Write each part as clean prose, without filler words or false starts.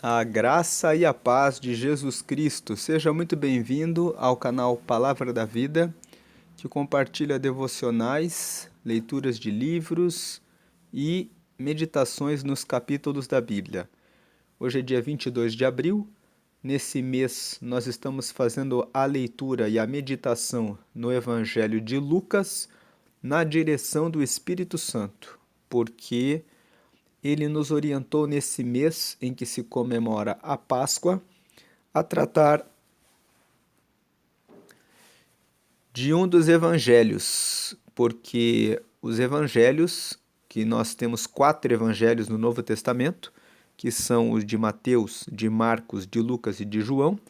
A graça e a paz de Jesus Cristo. Seja muito bem-vindo ao canal Palavra da Vida, que compartilha devocionais, leituras de livros e meditações nos capítulos da Bíblia. Hoje é dia 22 de abril. Nesse mês, nós estamos fazendo a leitura e a meditação no Evangelho de Lucas na direção do Espírito Santo, porque ele nos orientou nesse mês em que se comemora a Páscoa a tratar de um dos evangelhos, porque os evangelhos, que nós temos 4 evangelhos no Novo Testamento, que são os de Mateus, de Marcos, de Lucas e de João,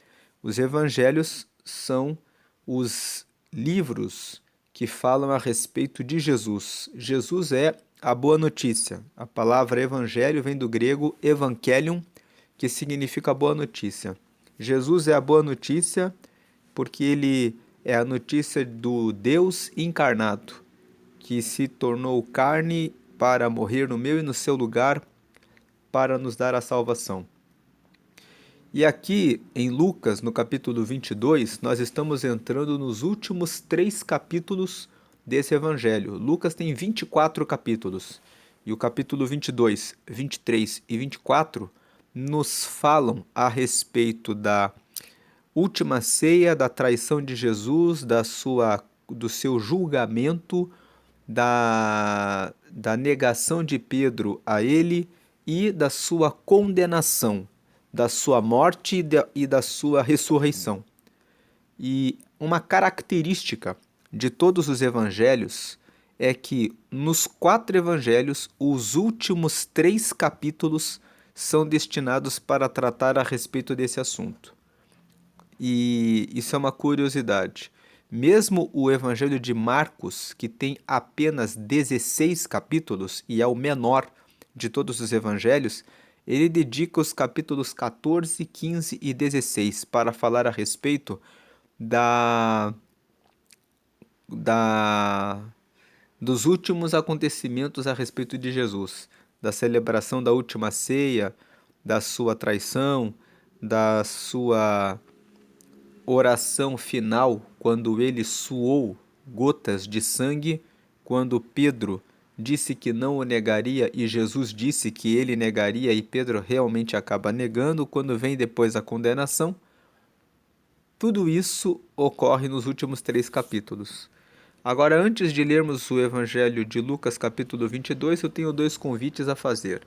os evangelhos são os livros que falam a respeito de Jesus. Jesus é a boa notícia. A palavra evangelho vem do grego evangelion, que significa boa notícia. Jesus é a boa notícia porque ele é a notícia do Deus encarnado, que se tornou carne para morrer no meu e no seu lugar, para nos dar a salvação. E aqui em Lucas, no capítulo 22, nós estamos entrando nos últimos 3 capítulos desse evangelho. Lucas tem 24 capítulos, e o capítulo 22, 23 e 24 nos falam a respeito da última ceia, da traição de Jesus, do seu julgamento, da negação de Pedro a ele e da sua condenação, da sua morte e da sua ressurreição. E uma característica de todos os evangelhos é que nos 4 evangelhos, os últimos 3 capítulos são destinados para tratar a respeito desse assunto. E isso é uma curiosidade. Mesmo o Evangelho de Marcos, que tem apenas 16 capítulos e é o menor de todos os evangelhos, ele dedica os capítulos 14, 15 e 16 para falar a respeito da, da, dos últimos acontecimentos a respeito de Jesus, da celebração da última ceia, da sua traição, da sua oração final, quando ele suou gotas de sangue, quando Pedro disse que não o negaria e Jesus disse que ele negaria e Pedro realmente acaba negando, quando vem depois a condenação. Tudo isso ocorre nos últimos 3 capítulos. Agora, antes de lermos o Evangelho de Lucas, capítulo 22, eu tenho 2 convites a fazer.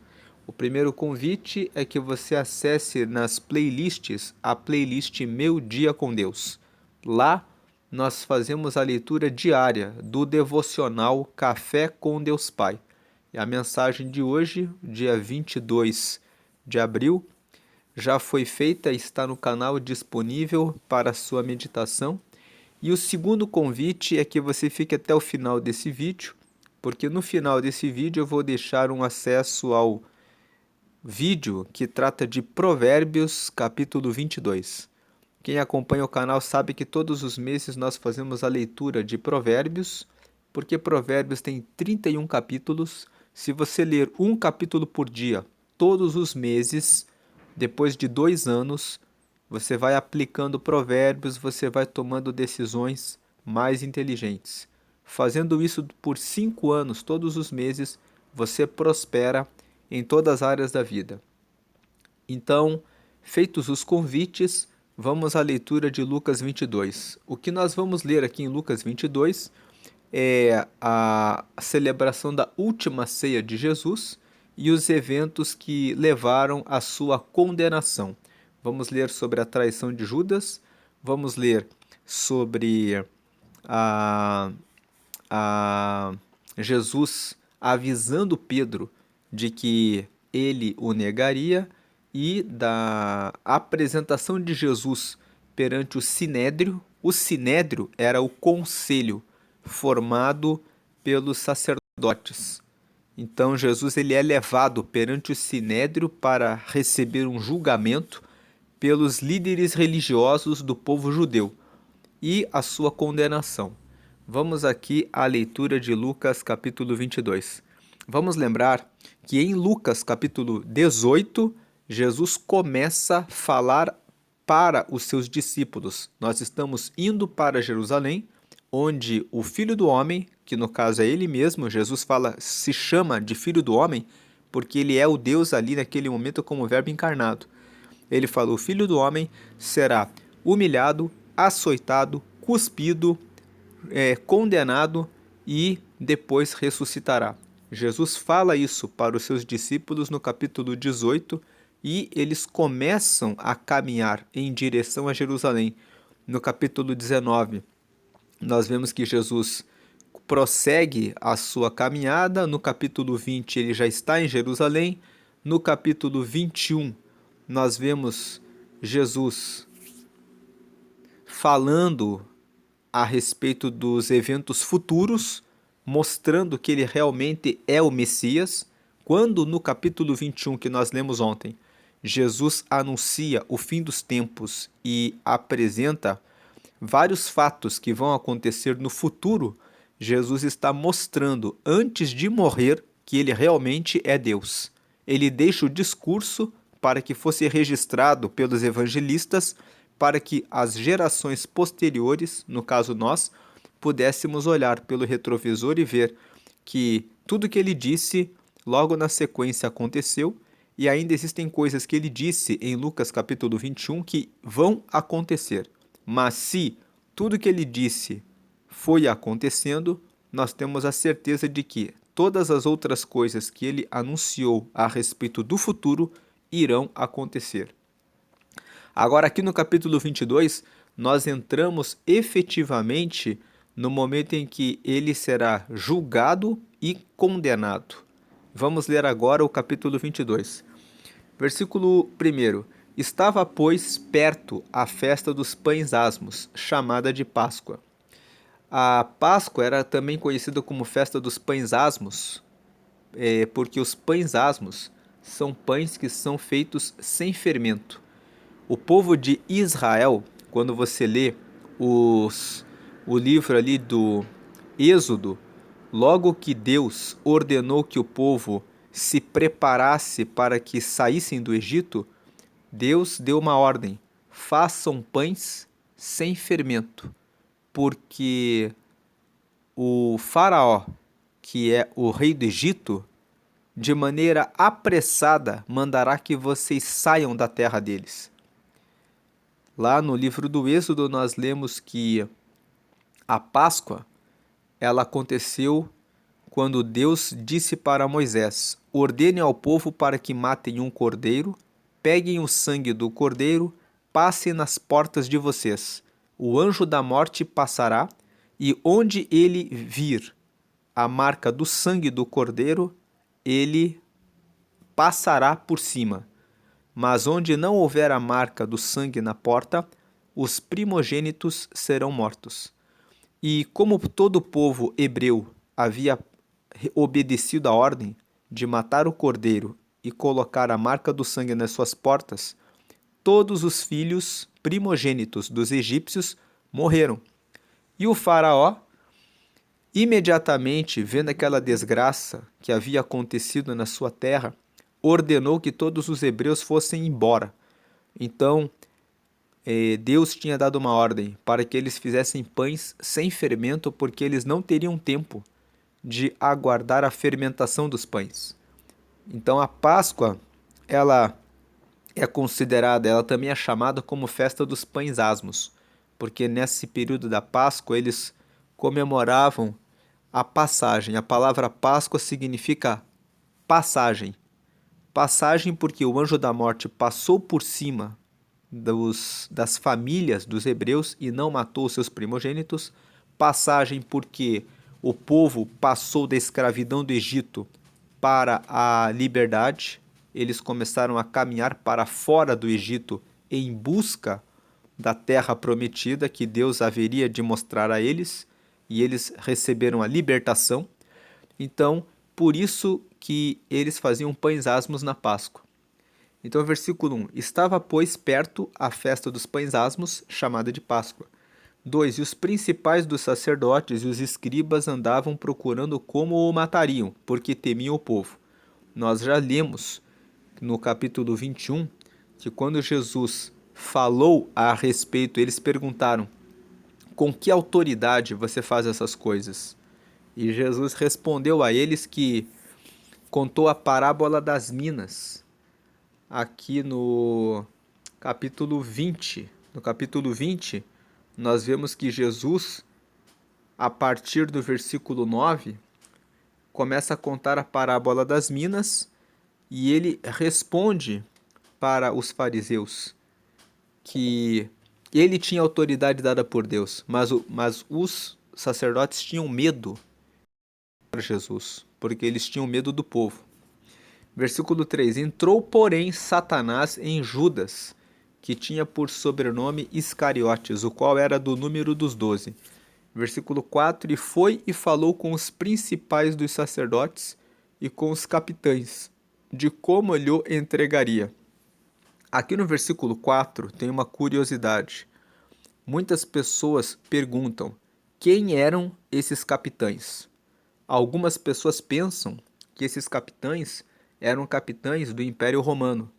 O primeiro convite é que você acesse nas playlists a playlist Meu Dia com Deus. Lá nós fazemos a leitura diária do devocional Café com Deus Pai. E a mensagem de hoje, dia 22 de abril, já foi feita e está no canal disponível para sua meditação. E o segundo convite é que você fique até o final desse vídeo, porque no final desse vídeo eu vou deixar um acesso ao vídeo que trata de Provérbios, capítulo 22. Quem acompanha o canal sabe que todos os meses nós fazemos a leitura de Provérbios, porque Provérbios tem 31 capítulos. Se você ler um capítulo por dia, todos os meses, depois de 2 anos, você vai aplicando Provérbios, você vai tomando decisões mais inteligentes. Fazendo isso por 5 anos, todos os meses, você prospera em todas as áreas da vida. Então, feitos os convites, vamos à leitura de Lucas 22. O que nós vamos ler aqui em Lucas 22 é a celebração da última ceia de Jesus e os eventos que levaram à sua condenação. Vamos ler sobre a traição de Judas, vamos ler sobre a, a Jesus avisando Pedro de que ele o negaria e da apresentação de Jesus perante o Sinédrio. O Sinédrio era o conselho formado pelos sacerdotes. Então Jesus ele é levado perante o Sinédrio para receber um julgamento pelos líderes religiosos do povo judeu e a sua condenação. Vamos aqui à leitura de Lucas capítulo 22. Vamos lembrar que em Lucas capítulo 18 Jesus começa a falar para os seus discípulos. Nós estamos indo para Jerusalém, onde o Filho do Homem, que no caso é ele mesmo, Jesus fala, se chama de Filho do Homem, porque ele é o Deus ali naquele momento como verbo encarnado. Ele fala, o Filho do Homem será humilhado, açoitado, cuspido, condenado e depois ressuscitará. Jesus fala isso para os seus discípulos no capítulo 18 e eles começam a caminhar em direção a Jerusalém. No capítulo 19, nós vemos que Jesus prossegue a sua caminhada. No capítulo 20, ele já está em Jerusalém. No capítulo 21, nós vemos Jesus falando a respeito dos eventos futuros, mostrando que ele realmente é o Messias, quando no capítulo 21 que nós lemos ontem, Jesus anuncia o fim dos tempos e apresenta vários fatos que vão acontecer no futuro. Jesus está mostrando, antes de morrer, que ele realmente é Deus. Ele deixa o discurso para que fosse registrado pelos evangelistas, para que as gerações posteriores, no caso nós, pudéssemos olhar pelo retrovisor e ver que tudo que ele disse logo na sequência aconteceu, e ainda existem coisas que ele disse em Lucas capítulo 21 que vão acontecer. Mas se tudo que ele disse foi acontecendo, nós temos a certeza de que todas as outras coisas que ele anunciou a respeito do futuro irão acontecer. Agora, aqui no capítulo 22, nós entramos efetivamente no momento em que ele será julgado e condenado. Vamos ler agora o capítulo 22. Versículo 1. Estava, pois, perto a festa dos pães asmos, chamada de Páscoa. A Páscoa era também conhecida como festa dos pães asmos, porque os pães asmos são pães que são feitos sem fermento. O povo de Israel, quando você lê o livro ali do Êxodo, logo que Deus ordenou que o povo se preparasse para que saíssem do Egito, Deus deu uma ordem: façam pães sem fermento, porque o faraó, que é o rei do Egito, de maneira apressada mandará que vocês saiam da terra deles. Lá no livro do Êxodo nós lemos que a Páscoa ela aconteceu quando Deus disse para Moisés: ordene ao povo para que matem um cordeiro, peguem o sangue do cordeiro, passem nas portas de vocês. O anjo da morte passará, e onde ele vir a marca do sangue do cordeiro, ele passará por cima. Mas onde não houver a marca do sangue na porta, os primogênitos serão mortos. E como todo o povo hebreu havia obedecido a ordem de matar o cordeiro e colocar a marca do sangue nas suas portas, todos os filhos primogênitos dos egípcios morreram. E o faraó, imediatamente vendo aquela desgraça que havia acontecido na sua terra, ordenou que todos os hebreus fossem embora. Então, Deus tinha dado uma ordem para que eles fizessem pães sem fermento, porque eles não teriam tempo de aguardar a fermentação dos pães. Então, a Páscoa, ela é considerada, ela também é chamada como festa dos pães asmos, porque nesse período da Páscoa eles comemoravam a passagem. A palavra Páscoa significa passagem. Passagem porque o anjo da morte passou por cima das famílias dos hebreus e não matou seus primogênitos. Passagem porque o povo passou da escravidão do Egito para a liberdade. Eles começaram a caminhar para fora do Egito em busca da terra prometida que Deus haveria de mostrar a eles, e eles receberam a libertação. Então, por isso que eles faziam pães asmos na Páscoa. Então, versículo 1. Estava, pois, perto a festa dos pães asmos, chamada de Páscoa. 2. E os principais dos sacerdotes e os escribas andavam procurando como o matariam, porque temiam o povo. Nós já lemos no capítulo 21, que quando Jesus falou a respeito, eles perguntaram: com que autoridade você faz essas coisas? E Jesus respondeu a eles que contou a parábola das minas, aqui no capítulo 20. No capítulo 20, nós vemos que Jesus, a partir do versículo 9, começa a contar a parábola das minas e ele responde para os fariseus que ele tinha autoridade dada por Deus, mas os sacerdotes tinham medo de Jesus, porque eles tinham medo do povo. Versículo 3: entrou, porém, Satanás em Judas, que tinha por sobrenome Iscariotes, o qual era do número dos 12. Versículo 4: e foi e falou com os principais dos sacerdotes e com os capitães, de como lhe entregaria. Aqui no versículo 4 tem uma curiosidade. Muitas pessoas perguntam quem eram esses capitães. Algumas pessoas pensam que esses capitães eram capitães do Império Romano,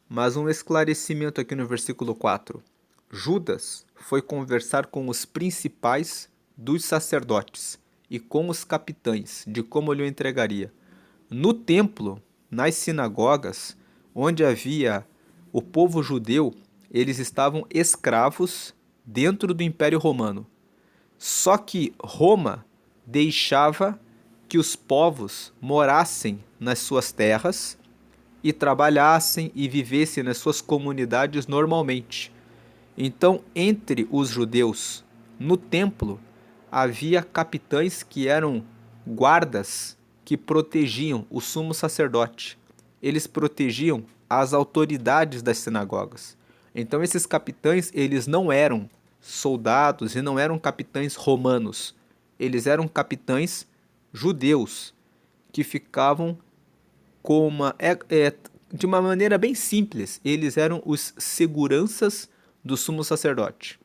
mas um esclarecimento aqui no versículo 4. Judas foi conversar com os principais dos sacerdotes e com os capitães de como lhe entregaria. No templo, nas sinagogas, onde havia o povo judeu, eles estavam escravos dentro do Império Romano. Só que Roma deixava que os povos morassem nas suas terras e trabalhassem e vivessem nas suas comunidades normalmente. Então, entre os judeus, no templo, havia capitães que eram guardas que protegiam o sumo sacerdote. Eles protegiam as autoridades das sinagogas. Então, esses capitães, eles não eram soldados e não eram capitães romanos. Eles eram capitães judeus que ficavam com de uma maneira bem simples, eles eram os seguranças do sumo sacerdote.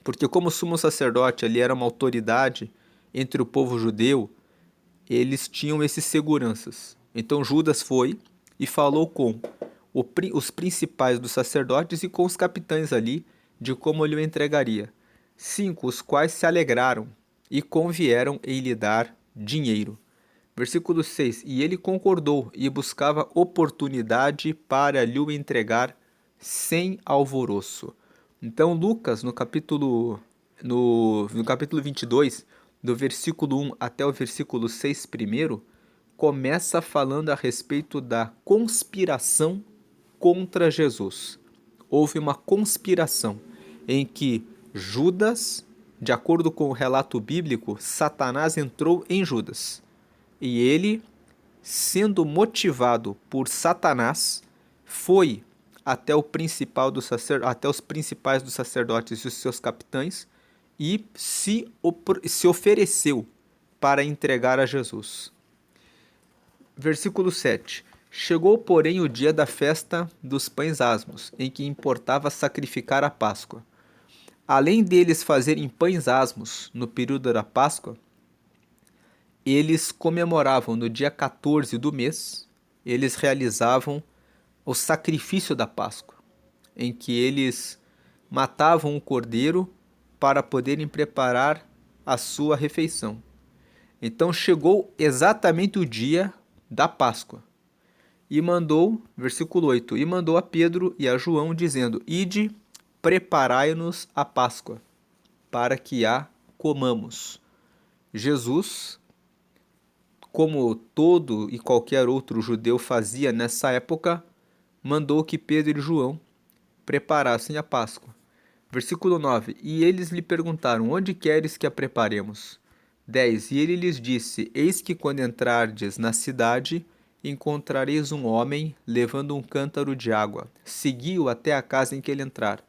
Porque como o sumo sacerdote ali era uma autoridade entre o povo judeu, eles tinham esses seguranças. Então Judas foi e falou com os principais dos sacerdotes e com os capitães ali de como lhe o entregaria. 5, os quais se alegraram e convieram em lhe dar dinheiro. Versículo 6, e ele concordou e buscava oportunidade para lhe o entregar sem alvoroço. Então Lucas, no capítulo 22, do versículo 1 até o versículo 6 primeiro, começa falando a respeito da conspiração contra Jesus. Houve uma conspiração em que Judas, de acordo com o relato bíblico, Satanás entrou em Judas. E ele, sendo motivado por Satanás, foi até até os principais dos sacerdotes e os seus capitães e se ofereceu para entregar a Jesus. Versículo 7. Chegou, porém, o dia da festa dos pães asmos, em que importava sacrificar a Páscoa. Além deles fazerem pães asmos no período da Páscoa, eles comemoravam no dia 14 do mês, eles realizavam o sacrifício da Páscoa, em que eles matavam um cordeiro para poderem preparar a sua refeição. Então chegou exatamente o dia da Páscoa. E mandou, versículo 8, e mandou a Pedro e a João, dizendo: ide, preparai-nos a Páscoa, para que a comamos. Jesus, como todo e qualquer outro judeu fazia nessa época, mandou que Pedro e João preparassem a Páscoa. Versículo 9, e eles lhe perguntaram, onde queres que a preparemos? 10, e ele lhes disse, eis que quando entrardes na cidade, encontrareis um homem levando um cântaro de água. Segui-o até a casa em que ele entrar.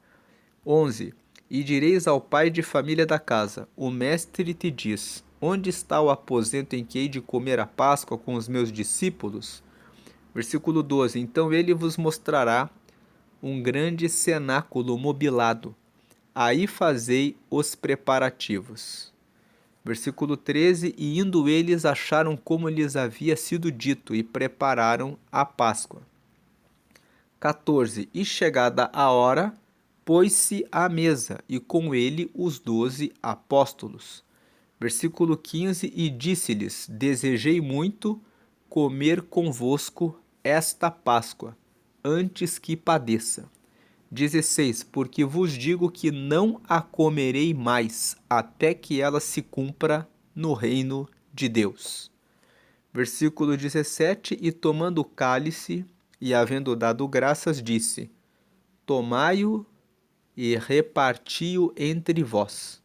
11, e direis ao pai de família da casa, o mestre te diz, onde está o aposento em que hei de comer a Páscoa com os meus discípulos? Versículo 12, então ele vos mostrará um grande cenáculo mobilado. Aí fazei os preparativos. Versículo 13, e indo eles acharam como lhes havia sido dito e prepararam a Páscoa. 14. E chegada a hora, pôs-se à mesa, e com ele os 12 apóstolos. Versículo 15. E disse-lhes: Desejei muito comer convosco esta Páscoa, antes que padeça. 16. Porque vos digo que não a comerei mais, até que ela se cumpra no reino de Deus. Versículo 17. E tomando o cálice, e havendo dado graças, disse: Tomai-o e reparti-o entre vós.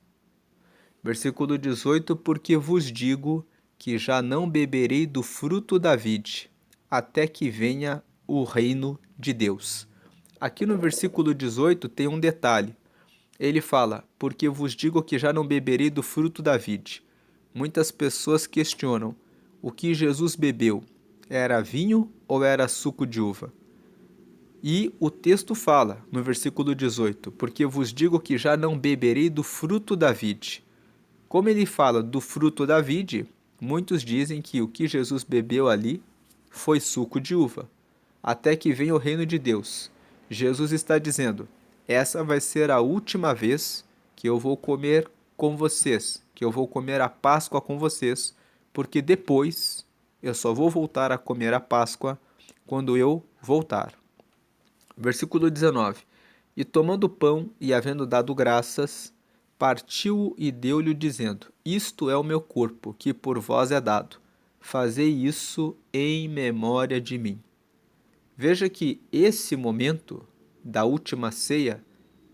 Versículo 18. Porque vos digo que já não beberei do fruto da vide, até que venha o reino de Deus. Aqui no versículo 18 tem um detalhe. Ele fala: porque vos digo que já não beberei do fruto da vide. Muitas pessoas questionam: o que Jesus bebeu? Era vinho ou era suco de uva? E o texto fala, no versículo 18: porque vos digo que já não beberei do fruto da vide. Como ele fala do fruto da vide, muitos dizem que o que Jesus bebeu ali foi suco de uva, até que venha o reino de Deus. Jesus está dizendo: essa vai ser a última vez que eu vou comer com vocês, que eu vou comer a Páscoa com vocês, porque depois eu só vou voltar a comer a Páscoa quando eu voltar. Versículo 19. E tomando o pão e havendo dado graças, partiu-o e deu-lhe, dizendo: Isto é o meu corpo, que por vós é dado. Fazei isso em memória de mim. Veja que esse momento da última ceia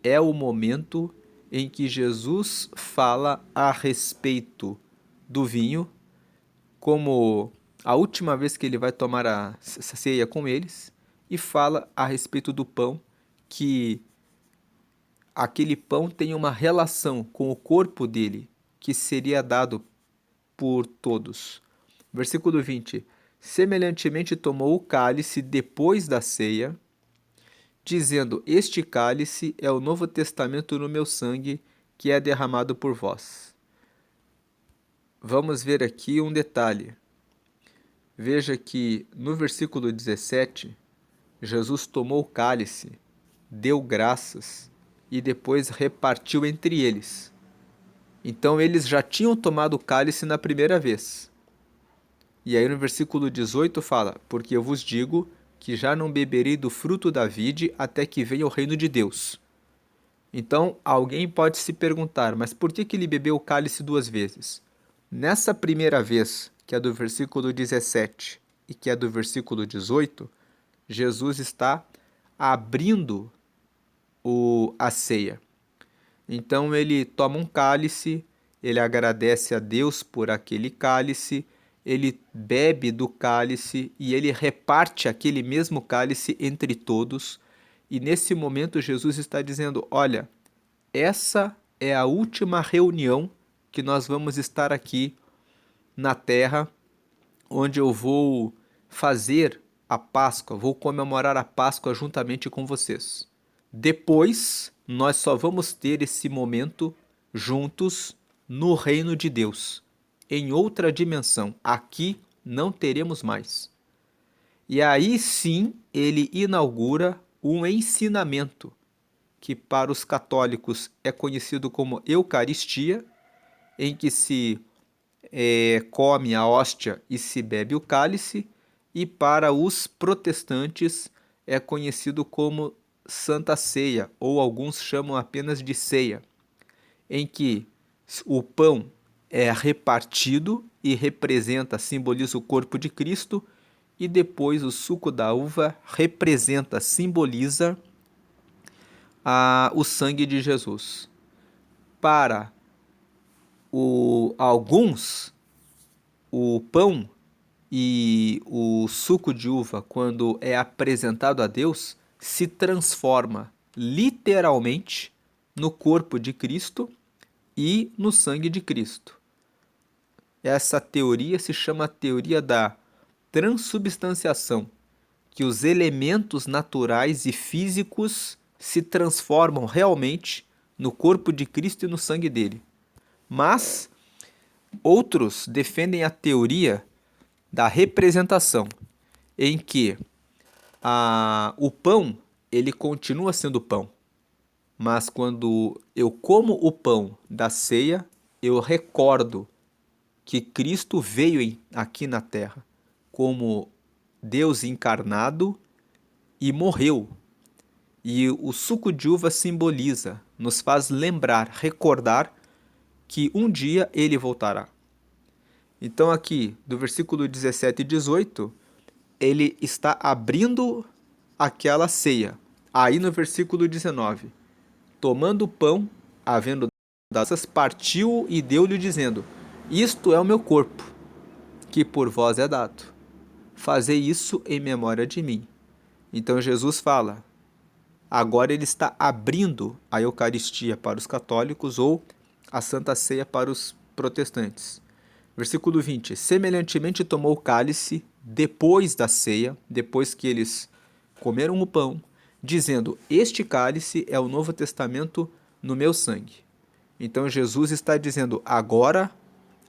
é o momento em que Jesus fala a respeito do vinho, como a última vez que ele vai tomar a ceia com eles, e fala a respeito do pão, que aquele pão tem uma relação com o corpo dele, que seria dado por todos. Versículo 20. Semelhantemente tomou o cálice depois da ceia, dizendo: Este cálice é o novo testamento no meu sangue, que é derramado por vós. Vamos ver aqui um detalhe. Veja que no versículo 17, Jesus tomou o cálice, deu graças e depois repartiu entre eles. Então eles já tinham tomado o cálice na primeira vez. E aí no versículo 18 fala: porque eu vos digo que já não beberei do fruto da vide até que venha o reino de Deus. Então alguém pode se perguntar: mas por que ele bebeu o cálice duas vezes? Nessa primeira vez, que é do versículo 17 e que é do versículo 18, Jesus está abrindo a ceia. Então ele toma um cálice, ele agradece a Deus por aquele cálice, ele bebe do cálice e ele reparte aquele mesmo cálice entre todos. E nesse momento Jesus está dizendo: olha, essa é a última reunião que nós vamos estar aqui na terra, onde eu vou fazer a Páscoa, vou comemorar a Páscoa juntamente com vocês. Depois, nós só vamos ter esse momento juntos no reino de Deus, em outra dimensão. Aqui não teremos mais. E aí sim ele inaugura um ensinamento que para os católicos é conhecido como Eucaristia, em que se come a hóstia e se bebe o cálice, e para os protestantes é conhecido como Santa Ceia, ou alguns chamam apenas de ceia, em que o pão é repartido e representa, simboliza o corpo de Cristo, e depois o suco da uva representa, simboliza o sangue de Jesus. Para alguns, o pão e o suco de uva, quando é apresentado a Deus, se transforma literalmente no corpo de Cristo e no sangue de Cristo. Essa teoria se chama teoria da transubstanciação, que os elementos naturais e físicos se transformam realmente no corpo de Cristo e no sangue dele. Mas outros defendem a teoria da representação, em que O pão, ele continua sendo pão, mas quando eu como o pão da ceia, eu recordo que Cristo veio aqui na terra como Deus encarnado e morreu. E o suco de uva simboliza, nos faz lembrar, recordar que um dia ele voltará. Então aqui, do versículo 17 e 18, ele está abrindo aquela ceia. Aí no versículo 19, tomando o pão, havendo dadas, partiu e deu-lhe dizendo: Isto é o meu corpo, que por vós é dado. Fazei isso em memória de mim. Então Jesus fala, agora ele está abrindo a Eucaristia para os católicos ou a Santa Ceia para os protestantes. Versículo 20. Semelhantemente tomou o cálice depois da ceia, depois que eles comeram o pão, dizendo: Este cálice é o Novo Testamento no meu sangue. Então Jesus está dizendo: agora,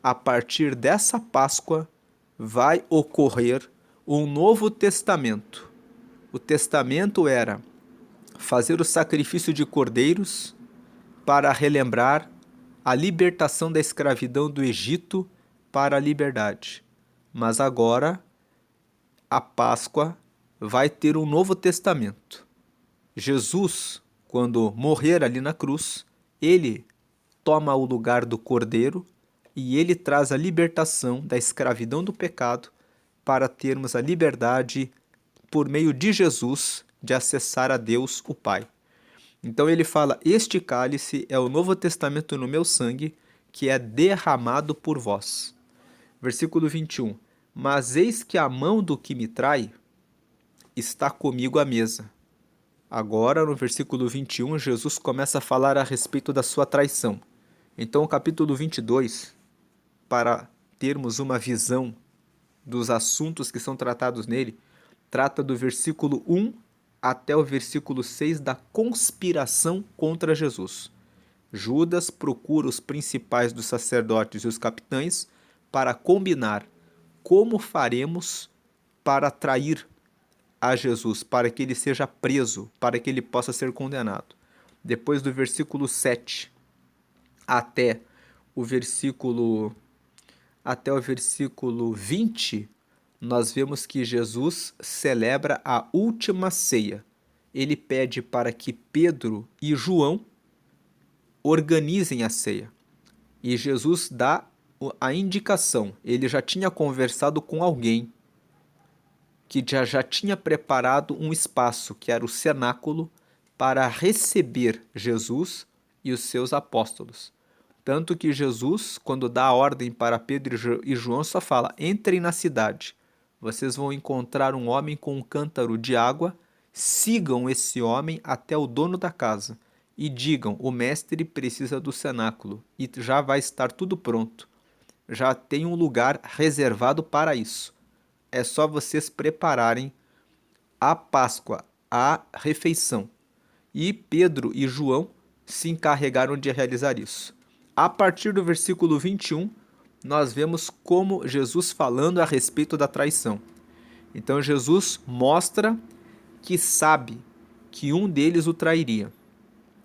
a partir dessa Páscoa, vai ocorrer um Novo Testamento. O testamento era fazer o sacrifício de cordeiros para relembrar a libertação da escravidão do Egito para a liberdade. Mas agora a Páscoa vai ter um novo testamento. Jesus, quando morrer ali na cruz, ele toma o lugar do cordeiro e ele traz a libertação da escravidão do pecado para termos a liberdade por meio de Jesus de acessar a Deus, o Pai. Então ele fala: Este cálice é o Novo Testamento no meu sangue, que é derramado por vós. Versículo 21. Mas eis que a mão do que me trai está comigo à mesa. Agora, no versículo 21, Jesus começa a falar a respeito da sua traição. Então, o capítulo 22, para termos uma visão dos assuntos que são tratados nele, trata do versículo 1 até o versículo 6 da conspiração contra Jesus. Judas procura os principais dos sacerdotes e os capitães para combinar como faremos para trair a Jesus, para que ele seja preso, para que ele possa ser condenado. Depois do versículo 7 até o versículo 20, nós vemos que Jesus celebra a última ceia. Ele pede para que Pedro e João organizem a ceia. E Jesus dá a indicação. Ele já tinha conversado com alguém que já tinha preparado um espaço, que era o cenáculo, para receber Jesus e os seus apóstolos. Tanto que Jesus, quando dá a ordem para Pedro e João, só fala: entrem na cidade. Vocês vão encontrar um homem com um cântaro de água, sigam esse homem até o dono da casa e digam: o mestre precisa do cenáculo e já vai estar tudo pronto. Já tem um lugar reservado para isso. É só vocês prepararem a Páscoa, a refeição. E Pedro e João se encarregaram de realizar isso. A partir do versículo 21, nós vemos como Jesus falando a respeito da traição. Então Jesus mostra que sabe que um deles o trairia.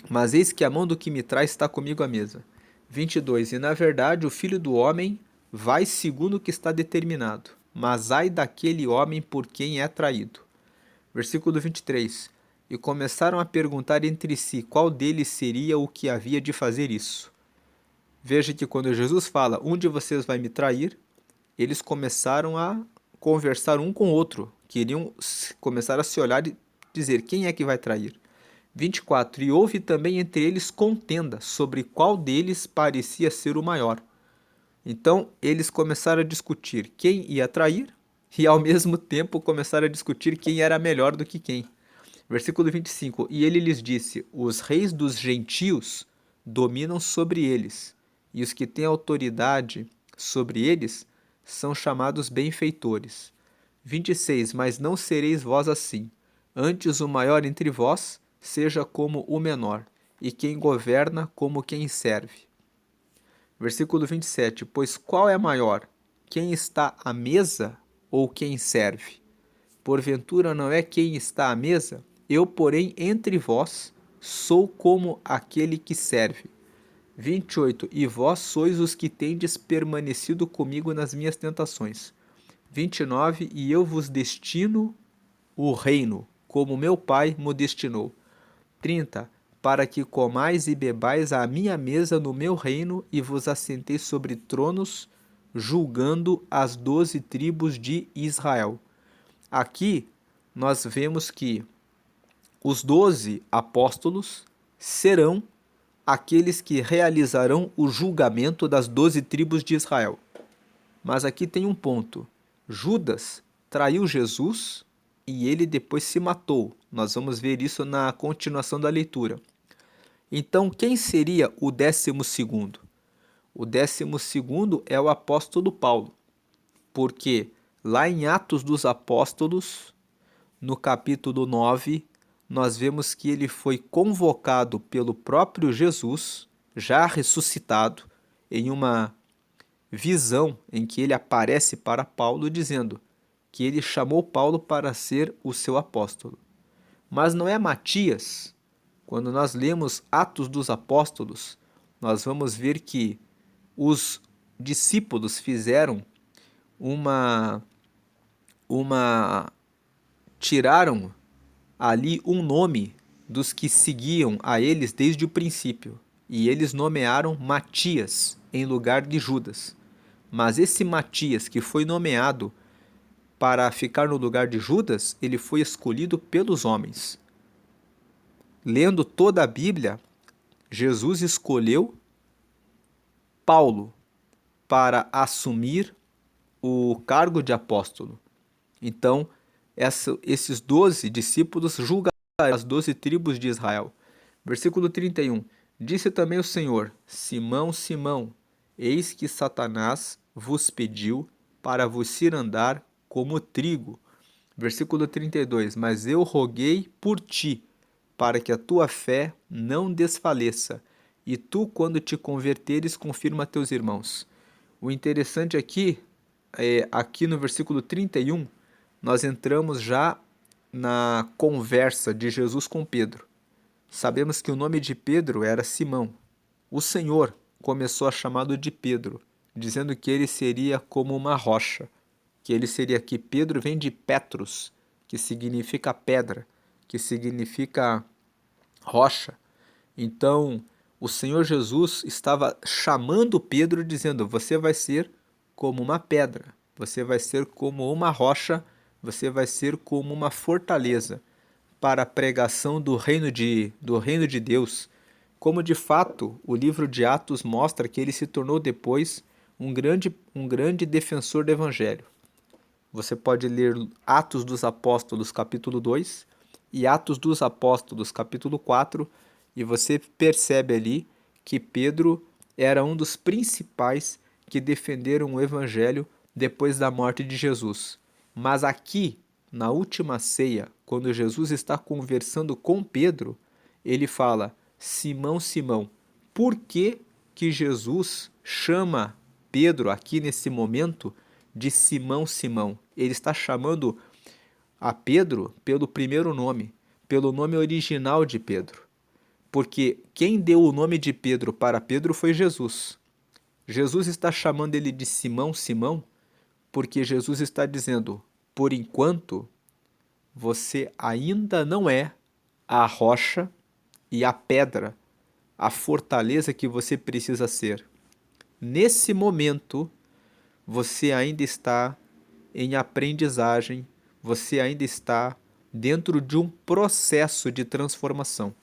Mas eis que a mão do que me trai está comigo à mesa. 22. E na verdade o Filho do Homem vai segundo o que está determinado, mas ai daquele homem por quem é traído. Versículo 23. E começaram a perguntar entre si qual deles seria o que havia de fazer isso. Veja que quando Jesus fala: um de vocês vai me trair, eles começaram a conversar um com o outro, queriam começar a se olhar e dizer: quem é que vai trair? 24. E houve também entre eles contenda sobre qual deles parecia ser o maior. Então eles começaram a discutir quem ia trair e ao mesmo tempo começaram a discutir quem era melhor do que quem. Versículo 25. E ele lhes disse: os reis dos gentios dominam sobre eles, e os que têm autoridade sobre eles são chamados benfeitores. 26. Mas não sereis vós assim. Antes o maior entre vós seja como o menor, e quem governa como quem serve. Versículo 27. Pois qual é maior, quem está à mesa ou quem serve? Porventura não é quem está à mesa? Eu, porém, entre vós, sou como aquele que serve. 28. E vós sois os que tendes permanecido comigo nas minhas tentações. 29. E eu vos destino o reino, como meu Pai me destinou. 30. Para que comais e bebais à minha mesa no meu reino e vos assenteis sobre tronos, julgando as 12 tribos de Israel. Aqui nós vemos que os 12 apóstolos serão aqueles que realizarão o julgamento das 12 tribos de Israel. Mas aqui tem um ponto. Judas traiu Jesus e ele depois se matou. Nós vamos ver isso na continuação da leitura. Então, quem seria o 12º? O 12º é o apóstolo Paulo, porque lá em Atos dos Apóstolos, no capítulo 9, nós vemos que ele foi convocado pelo próprio Jesus, já ressuscitado, em uma visão em que ele aparece para Paulo dizendo que ele chamou Paulo para ser o seu apóstolo. Mas não é Matias. Quando nós lemos Atos dos Apóstolos, nós vamos ver que os discípulos fizeram tiraram ali um nome dos que seguiam a eles desde o princípio, e eles nomearam Matias em lugar de Judas. Mas esse Matias que foi nomeado para ficar no lugar de Judas, ele foi escolhido pelos homens. Lendo toda a Bíblia, Jesus escolheu Paulo para assumir o cargo de apóstolo. Então, esses 12 discípulos julgaram as 12 tribos de Israel. Versículo 31. Disse também o Senhor: Simão, Simão, eis que Satanás vos pediu para vos cirandar como trigo. Versículo 32. Mas eu roguei por ti, para que a tua fé não desfaleça, e tu, quando te converteres, confirma a teus irmãos. O interessante aqui aqui no versículo 31, nós entramos já na conversa de Jesus com Pedro. Sabemos que o nome de Pedro era Simão. O Senhor começou a chamá-lo de Pedro, dizendo que ele seria como uma rocha, que ele seria que Pedro vem de Petros, que significa pedra, que significa rocha. Então, o Senhor Jesus estava chamando Pedro, dizendo: você vai ser como uma pedra, você vai ser como uma rocha, você vai ser como uma fortaleza para a pregação do reino de Deus. Como de fato o livro de Atos mostra que ele se tornou depois um grande defensor do Evangelho. Você pode ler Atos dos Apóstolos, capítulo 2, e Atos dos Apóstolos, capítulo 4, e você percebe ali que Pedro era um dos principais que defenderam o Evangelho depois da morte de Jesus. Mas aqui, na última ceia, quando Jesus está conversando com Pedro, ele fala: Simão, Simão, por que que Jesus chama Pedro aqui nesse momento de Simão, Simão? Ele está chamando a Pedro pelo primeiro nome, pelo nome original de Pedro. Porque quem deu o nome de Pedro para Pedro foi Jesus. Jesus está chamando ele de Simão, Simão, porque Jesus está dizendo: por enquanto, você ainda não é a rocha e a pedra, a fortaleza que você precisa ser. Nesse momento, você ainda está em aprendizagem, você ainda está dentro de um processo de transformação.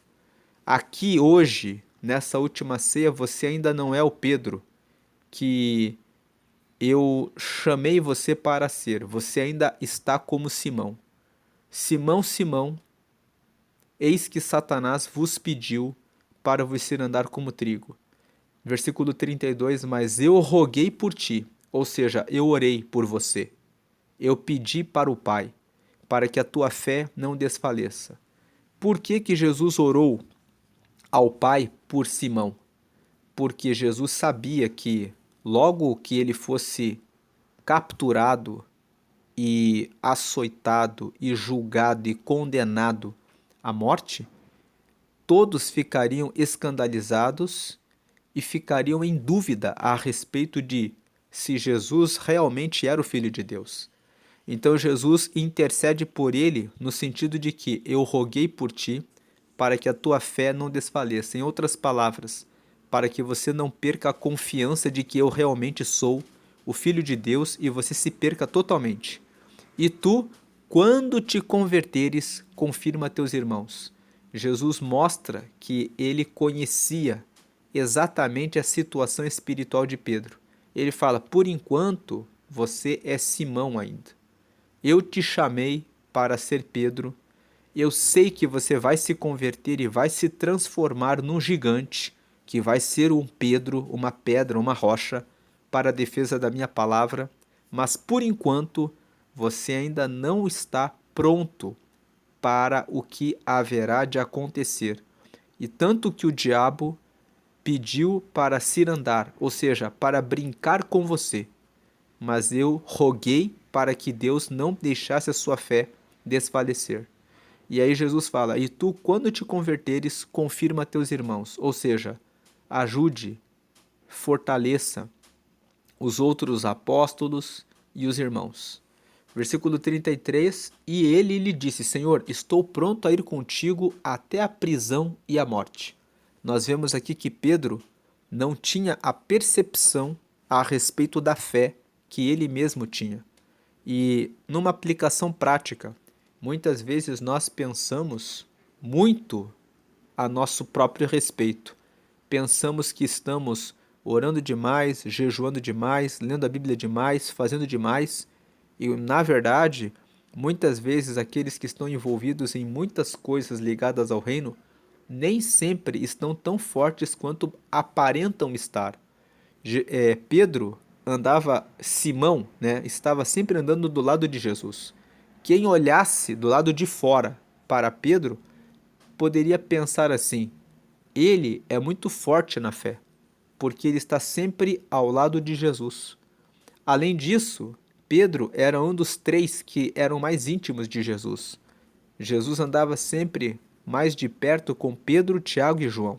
Aqui hoje, nessa última ceia, você ainda não é o Pedro que eu chamei você para ser. Você ainda está como Simão. Simão, Simão, eis que Satanás vos pediu para você andar como trigo. Versículo 32, mas eu roguei por ti, ou seja, eu orei por você. Eu pedi para o Pai, para que a tua fé não desfaleça. Por que que Jesus orou ao Pai por Simão? Porque Jesus sabia que logo que ele fosse capturado, e açoitado e julgado e condenado à morte, todos ficariam escandalizados e ficariam em dúvida a respeito de se Jesus realmente era o Filho de Deus. Então Jesus intercede por ele no sentido de que eu roguei por ti para que a tua fé não desfaleça. Em outras palavras, para que você não perca a confiança de que eu realmente sou o Filho de Deus e você se perca totalmente. E tu, quando te converteres, confirma a teus irmãos. Jesus mostra que ele conhecia exatamente a situação espiritual de Pedro. Ele fala: por enquanto, você é Simão ainda. Eu te chamei para ser Pedro. Eu sei que você vai se converter e vai se transformar num gigante, que vai ser um Pedro, uma pedra, uma rocha, para a defesa da minha palavra. Mas por enquanto, você ainda não está pronto para o que haverá de acontecer. E tanto que o diabo pediu para cirandar, ou seja, para brincar com você. Mas eu roguei para que Deus não deixasse a sua fé desfalecer. E aí Jesus fala: e tu, quando te converteres, confirma teus irmãos. Ou seja, ajude, fortaleça os outros apóstolos e os irmãos. Versículo 33, e ele lhe disse: Senhor, estou pronto a ir contigo até a prisão e a morte. Nós vemos aqui que Pedro não tinha a percepção a respeito da fé que ele mesmo tinha. E numa aplicação prática, muitas vezes nós pensamos muito a nosso próprio respeito. Pensamos que estamos orando demais, jejuando demais, lendo a Bíblia demais, fazendo demais. E, na verdade, muitas vezes aqueles que estão envolvidos em muitas coisas ligadas ao reino nem sempre estão tão fortes quanto aparentam estar. Pedro andava, Simão, né, estava sempre andando do lado de Jesus. Quem olhasse do lado de fora para Pedro poderia pensar assim: ele é muito forte na fé, porque ele está sempre ao lado de Jesus. Além disso, Pedro era um dos três que eram mais íntimos de Jesus. Jesus andava sempre mais de perto com Pedro, Tiago e João.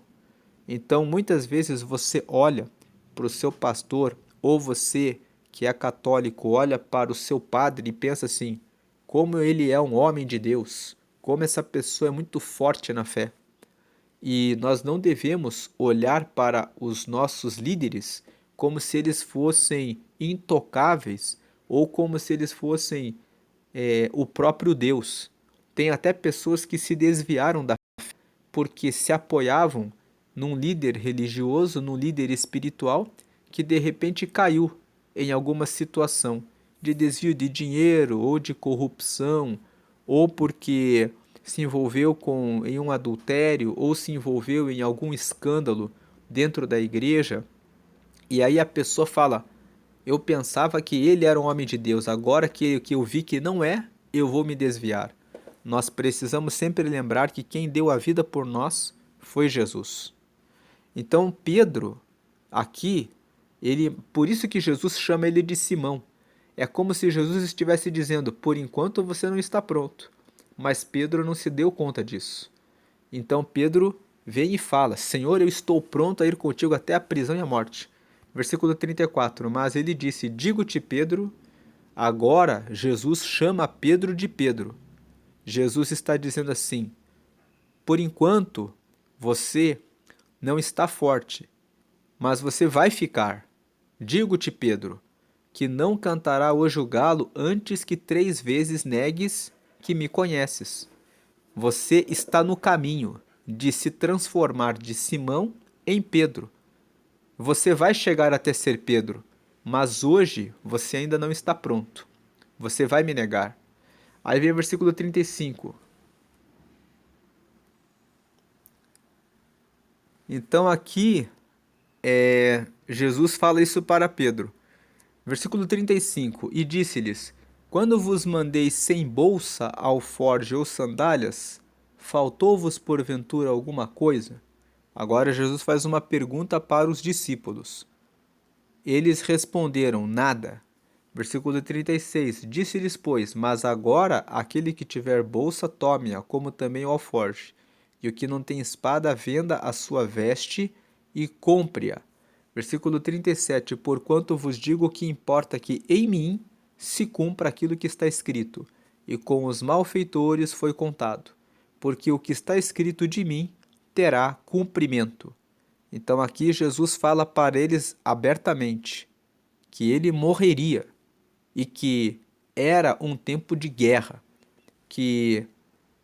Então, muitas vezes você olha para o seu pastor, ou você que é católico olha para o seu padre e pensa assim: como ele é um homem de Deus, como essa pessoa é muito forte na fé. E nós não devemos olhar para os nossos líderes como se eles fossem intocáveis ou como se eles fossem o próprio Deus. Tem até pessoas que se desviaram da fé porque se apoiavam num líder religioso, num líder espiritual que de repente caiu em alguma situação de desvio de dinheiro ou de corrupção, ou porque se envolveu em um adultério ou se envolveu em algum escândalo dentro da igreja. E aí a pessoa fala: eu pensava que ele era um homem de Deus, agora que eu vi que não é, eu vou me desviar. Nós precisamos sempre lembrar que quem deu a vida por nós foi Jesus. Então Pedro, aqui, por isso que Jesus chama ele de Simão. É como se Jesus estivesse dizendo: por enquanto você não está pronto. Mas Pedro não se deu conta disso. Então Pedro vem e fala: Senhor, eu estou pronto a ir contigo até a prisão e a morte. Versículo 34, mas ele disse: digo-te, Pedro. Agora Jesus chama Pedro de Pedro. Jesus está dizendo assim: por enquanto você não está forte, mas você vai ficar. Digo-te, Pedro, que não cantará hoje o galo antes que 3 vezes negues que me conheces. Você está no caminho de se transformar de Simão em Pedro. Você vai chegar até ser Pedro, mas hoje você ainda não está pronto. Você vai me negar. Aí vem o versículo 35. Então aqui Jesus fala isso para Pedro. Versículo 35. E disse-lhes: quando vos mandei sem bolsa, alforje ou sandálias, faltou-vos porventura alguma coisa? Agora Jesus faz uma pergunta para os discípulos. Eles responderam: nada. Versículo 36. Disse-lhes, pois, mas agora aquele que tiver bolsa, tome-a, como também o alforje. E o que não tem espada, venda a sua veste e compre-a. Versículo 37. Porquanto vos digo que importa que em mim se cumpra aquilo que está escrito, e com os malfeitores foi contado, porque o que está escrito de mim terá cumprimento. Então aqui Jesus fala para eles abertamente que ele morreria e que era um tempo de guerra, que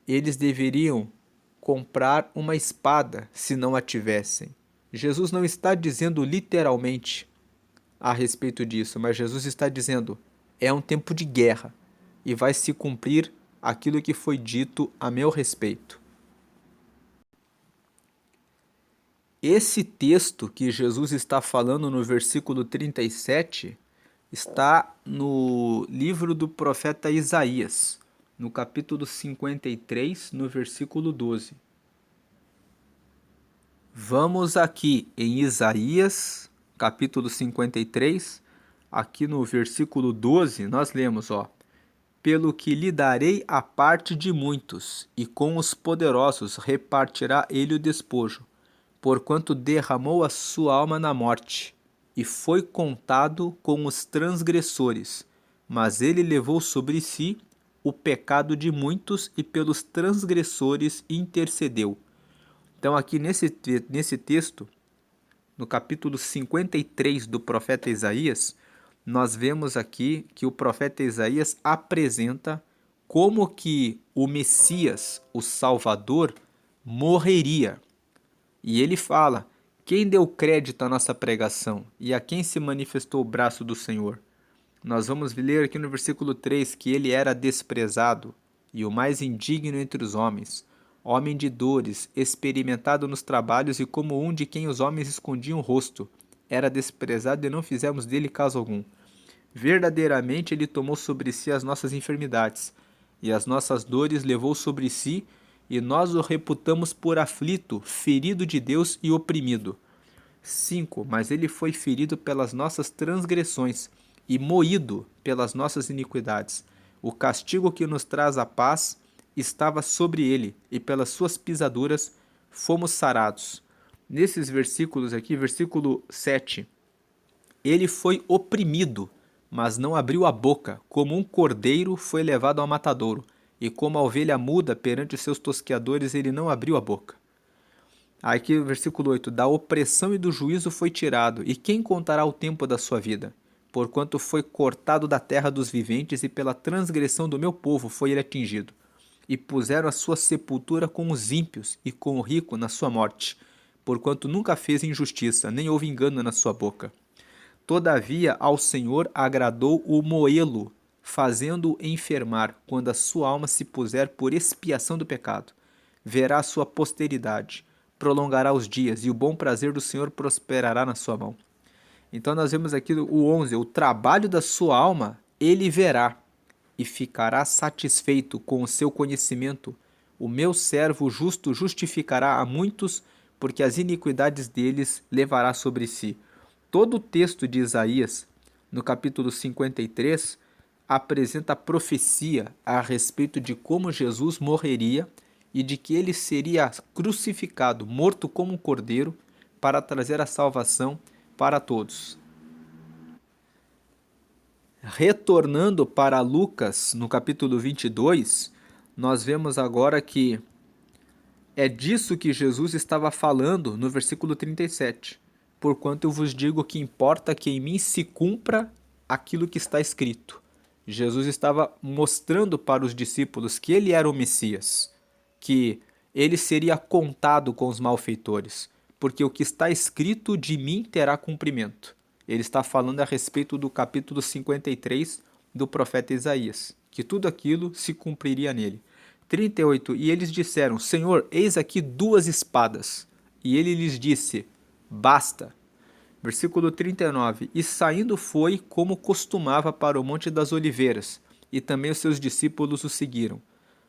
eles deveriam comprar uma espada se não a tivessem. Jesus não está dizendo literalmente a respeito disso, mas Jesus está dizendo: é um tempo de guerra e vai se cumprir aquilo que foi dito a meu respeito. Esse texto que Jesus está falando no versículo 37 está no livro do profeta Isaías, no capítulo 53, no versículo 12. Vamos aqui em Isaías, capítulo 53, aqui no versículo 12, nós lemos, ó: pelo que lhe darei a parte de muitos, e com os poderosos repartirá ele o despojo, porquanto derramou a sua alma na morte, e foi contado com os transgressores. Mas ele levou sobre si o pecado de muitos, e pelos transgressores intercedeu. Então aqui nesse texto, no capítulo 53 do profeta Isaías, nós vemos aqui que o profeta Isaías apresenta como que o Messias, o Salvador, morreria. E ele fala: quem deu crédito à nossa pregação e a quem se manifestou o braço do Senhor? Nós vamos ler aqui no versículo 3 que ele era desprezado e o mais indigno entre os homens, homem de dores, experimentado nos trabalhos e como um de quem os homens escondiam o rosto. Era desprezado e não fizemos dele caso algum. Verdadeiramente ele tomou sobre si as nossas enfermidades, e as nossas dores levou sobre si, e nós o reputamos por aflito, ferido de Deus e oprimido. 5. Mas ele foi ferido pelas nossas transgressões, e moído pelas nossas iniquidades. O castigo que nos traz a paz estava sobre ele, e pelas suas pisaduras fomos sarados. Nesses versículos aqui, versículo 7, ele foi oprimido, mas não abriu a boca, como um cordeiro foi levado ao matadouro, e como a ovelha muda perante os seus tosqueadores, ele não abriu a boca. Aqui o versículo 8, da opressão e do juízo foi tirado, e quem contará o tempo da sua vida? Porquanto foi cortado da terra dos viventes, e pela transgressão do meu povo foi ele atingido. E puseram a sua sepultura com os ímpios, e com o rico na sua morte, porquanto nunca fez injustiça, nem houve engano na sua boca. Todavia ao Senhor agradou o moê-lo, fazendo-o enfermar, quando a sua alma se puser por expiação do pecado. Verá a sua posteridade, prolongará os dias, e o bom prazer do Senhor prosperará na sua mão. Então nós vemos aqui o 11, o trabalho da sua alma ele verá, e ficará satisfeito com o seu conhecimento. O meu servo justo justificará a muitos, porque as iniquidades deles levará sobre si. Todo o texto de Isaías, no capítulo 53, apresenta a profecia a respeito de como Jesus morreria e de que ele seria crucificado, morto como um cordeiro, para trazer a salvação para todos. Retornando para Lucas, no capítulo 22, nós vemos agora que é disso que Jesus estava falando no versículo 37. Porquanto eu vos digo que importa que em mim se cumpra aquilo que está escrito. Jesus estava mostrando para os discípulos que ele era o Messias, que ele seria contado com os malfeitores, porque o que está escrito de mim terá cumprimento. Ele está falando a respeito do capítulo 53 do profeta Isaías, que tudo aquilo se cumpriria nele. 38. E eles disseram: Senhor, eis aqui 2 espadas. E ele lhes disse: basta. Versículo 39. E saindo foi como costumava para o Monte das Oliveiras, e também os seus discípulos o seguiram.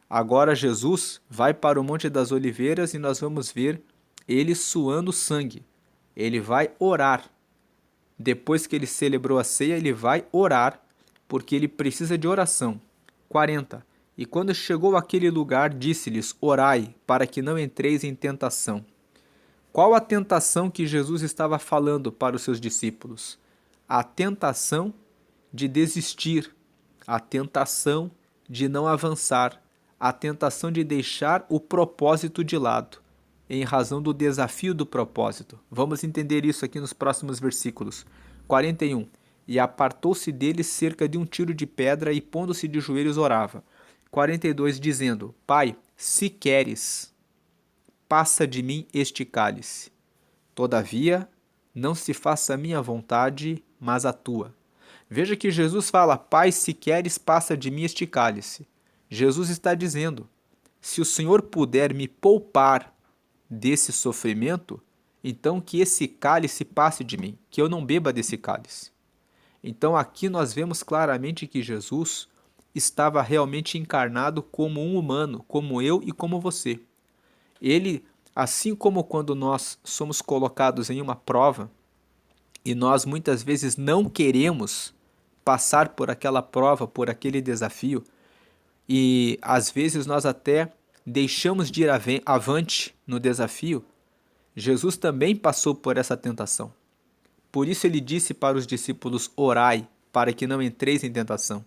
Agora Jesus vai para o Monte das Oliveiras e nós vamos ver ele suando sangue. Ele vai orar. Depois que ele celebrou a ceia, ele vai orar porque ele precisa de oração. 40. E quando chegou àquele lugar, disse-lhes: Orai, para que não entreis em tentação. Qual a tentação que Jesus estava falando para os seus discípulos? A tentação de desistir, a tentação de não avançar, a tentação de deixar o propósito de lado, em razão do desafio do propósito. Vamos entender isso aqui nos próximos versículos. 41. E apartou-se deles cerca de um tiro de pedra e, pondo-se de joelhos, orava. 42, dizendo: Pai, se queres, passa de mim este cálice. Todavia, não se faça a minha vontade, mas a tua. Veja que Jesus fala: Pai, se queres, passa de mim este cálice. Jesus está dizendo: se o Senhor puder me poupar desse sofrimento, então que esse cálice passe de mim, que eu não beba desse cálice. Então aqui nós vemos claramente que Jesus estava realmente encarnado como um humano, como eu e como você. Ele, assim como quando nós somos colocados em uma prova e nós muitas vezes não queremos passar por aquela prova, por aquele desafio, e às vezes nós até deixamos de ir avante no desafio, Jesus também passou por essa tentação. Por isso ele disse para os discípulos: Orai, para que não entreis em tentação.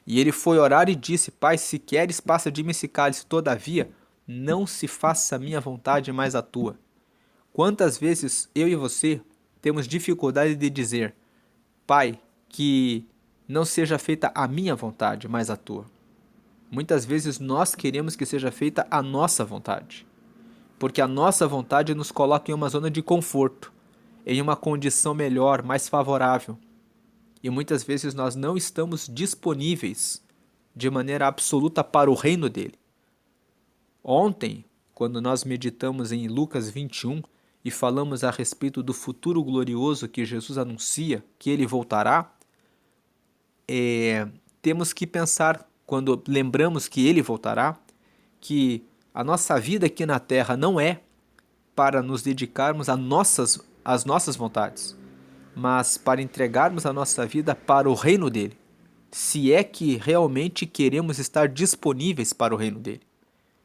E ele foi orar e disse: Pai, se queres, passa de mim esse cálice, todavia, não se faça a minha vontade, mas a tua. Quantas vezes eu e você temos dificuldade de dizer: Pai, que não seja feita a minha vontade, mas a tua. Muitas vezes nós queremos que seja feita a nossa vontade, porque a nossa vontade nos coloca em uma zona de conforto, em uma condição melhor, mais favorável. E muitas vezes nós não estamos disponíveis de maneira absoluta para o reino dele. Ontem, quando nós meditamos em Lucas 21 e falamos a respeito do futuro glorioso que Jesus anuncia, que ele voltará, temos que pensar, quando lembramos que ele voltará, que a nossa vida aqui na terra não é para nos dedicarmos às nossas vontades, mas para entregarmos a nossa vida para o reino dele, se é que realmente queremos estar disponíveis para o reino dele.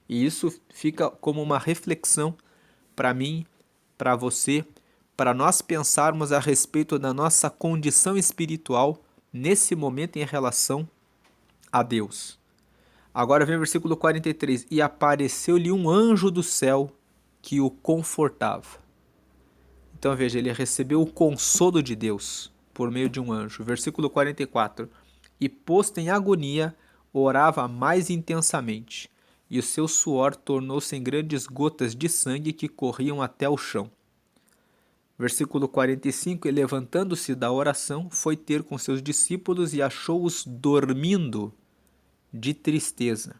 E isso fica como uma reflexão para mim, para você, para nós pensarmos a respeito da nossa condição espiritual nesse momento em relação a Deus. Agora vem o versículo 43. E apareceu-lhe um anjo do céu que o confortava. Então veja, ele recebeu o consolo de Deus por meio de um anjo. Versículo 44. E posto em agonia, orava mais intensamente, e o seu suor tornou-se em grandes gotas de sangue que corriam até o chão. Versículo 45. E levantando-se da oração, foi ter com seus discípulos e achou-os dormindo de tristeza.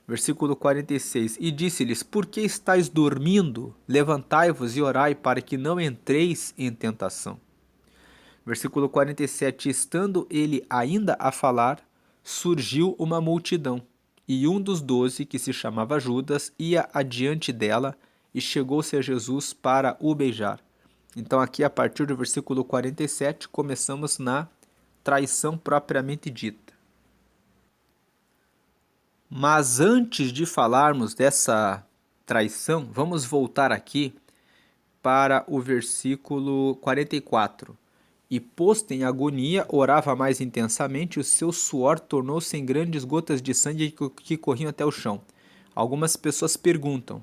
Versículo 46. E disse-lhes: Por que estáis dormindo? Levantai-vos e orai, para que não entreis em tentação. Versículo 47. Estando ele ainda a falar, surgiu uma multidão, e um dos 12, que se chamava Judas, ia adiante dela e chegou-se a Jesus para o beijar. Então aqui, a partir do versículo 47, começamos na traição propriamente dita. Mas antes de falarmos dessa traição, vamos voltar aqui para o versículo 44. E posto em agonia, orava mais intensamente, e o seu suor tornou-se em grandes gotas de sangue que corriam até o chão. Algumas pessoas perguntam: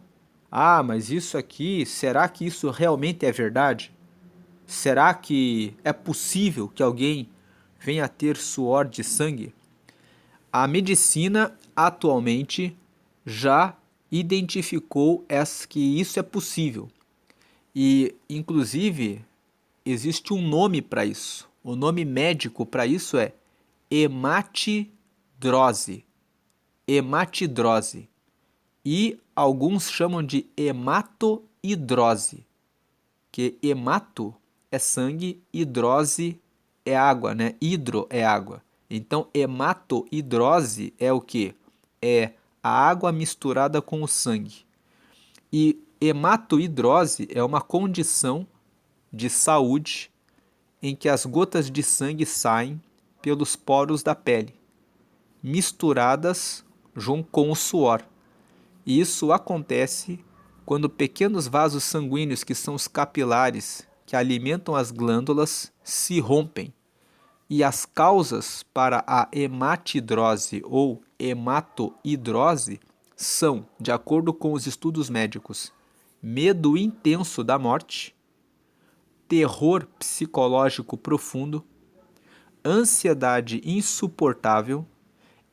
mas isso aqui, será que isso realmente é verdade? Será que é possível que alguém venha a ter suor de sangue? A medicina atualmente já identificou que isso é possível. E, inclusive, existe um nome para isso. O nome médico para isso é hematidrose. Hematidrose. E alguns chamam de hematoidrose. Que hemato é sangue, hidrose é água, né? Hidro é água. Então, hematoidrose é o quê? É a água misturada com o sangue. E hematoidrose é uma condição de saúde em que as gotas de sangue saem pelos poros da pele, misturadas com o suor. E isso acontece quando pequenos vasos sanguíneos, que são os capilares, que alimentam as glândulas, se rompem. E as causas para a hematidrose ou hematoidrose são, de acordo com os estudos médicos, medo intenso da morte, terror psicológico profundo, ansiedade insuportável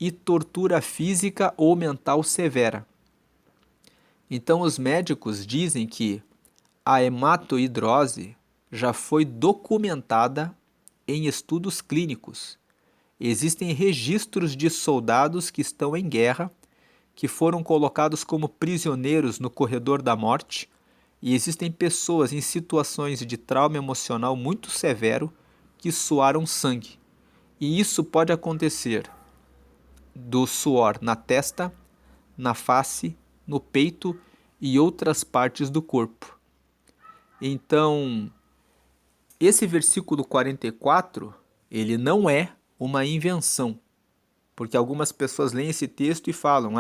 e tortura física ou mental severa. Então, os médicos dizem que a hematoidrose já foi documentada em estudos clínicos. Existem registros de soldados que estão em guerra, que foram colocados como prisioneiros no corredor da morte, e existem pessoas em situações de trauma emocional muito severo que suaram sangue. E isso pode acontecer do suor na testa, na face, no peito e outras partes do corpo. Então, esse versículo 44, ele não é uma invenção, porque algumas pessoas leem esse texto e falam: